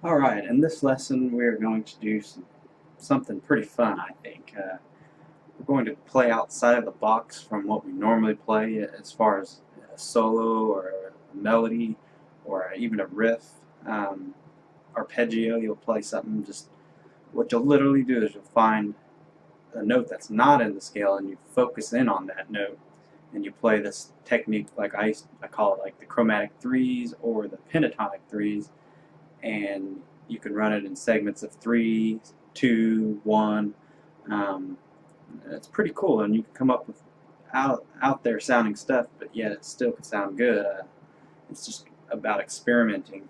Alright, in this lesson we're going to do something pretty fun, I think. We're going to play outside of the box from what we normally play as far as a solo or a melody or even a riff. Arpeggio, you'll play something, just what you'll literally do is you'll find a note that's not in the scale and you focus in on that note and you play this technique like I call it like the chromatic threes or the pentatonic threes, and you can run it in segments of 3, 2, 1. It's pretty cool, and you can come up with out there sounding stuff, but yet it still can sound good. It's just about experimenting.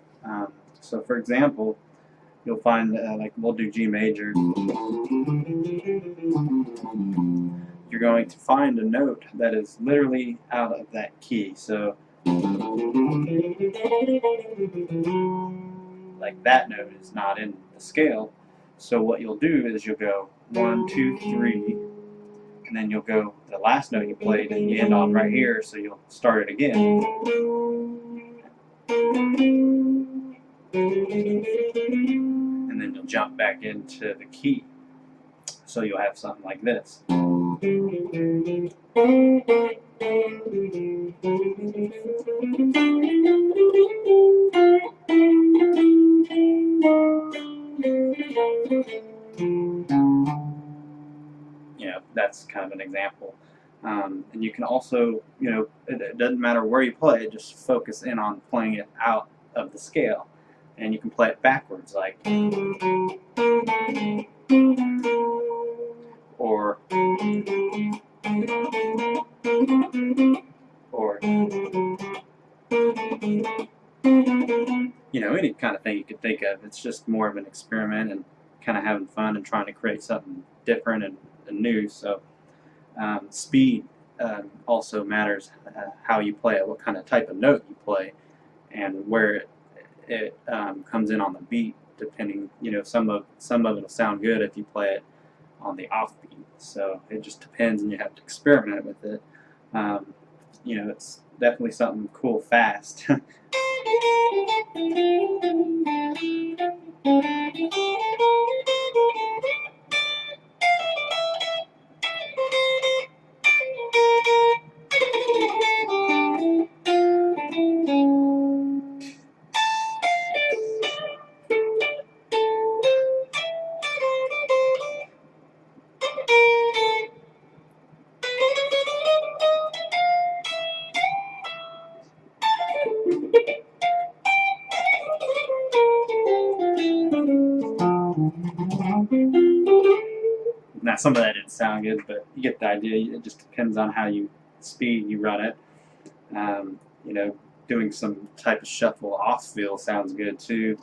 So, for example, you'll find like we'll do G major. You're going to find a note that is literally out of that key. So like that note is not in the scale. So what you'll do is you'll go 1, 2, 3, and then you'll go the last note you played and you end on right here, so you'll start it again. And then you'll jump back into the key. So you'll have something like this. That's kind of an example. And you can also, it doesn't matter where you play, just focus in on playing it out of the scale. And you can play it backwards, like, or any kind of thing you could think of. It's just more of an experiment and kind of having fun and trying to create something different and new. So speed also matters, how you play it, what kind of type of note you play, and where it comes in on the beat. Depending, some of it will sound good if you play it on the offbeat. So it just depends, and you have to experiment with it. It's definitely something cool, fast. Now, some of that didn't sound good, but you get the idea. It just depends on how speed you run it. Doing some type of shuffle off feel sounds good too.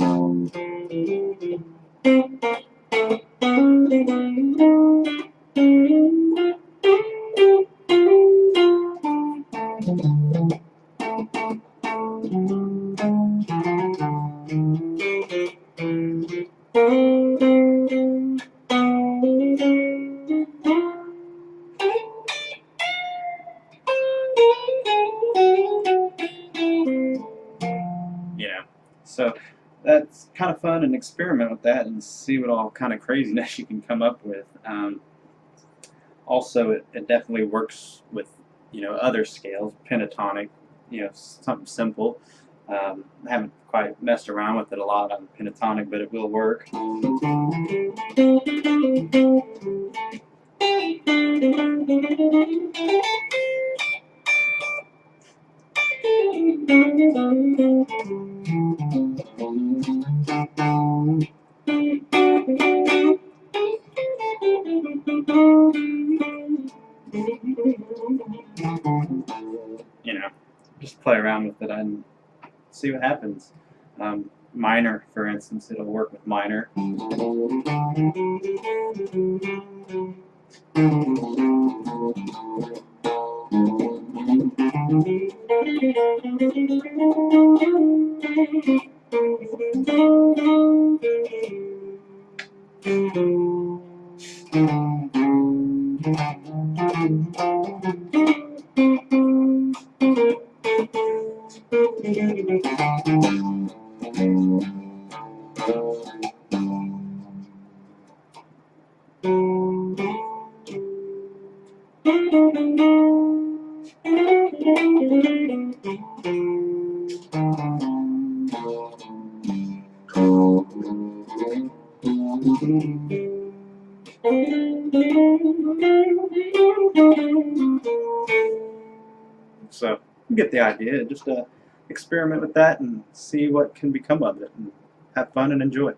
So that's kind of fun, and experiment with that and see what all kind of craziness you can come up with. Also, it definitely works with other scales, pentatonic, something simple. I haven't quite messed around with it a lot on pentatonic, but it will work. Just play around with it and see what happens. Minor, for instance, it'll work with minor. So you get the idea. Just experiment with that and see what can become of it, and have fun and enjoy.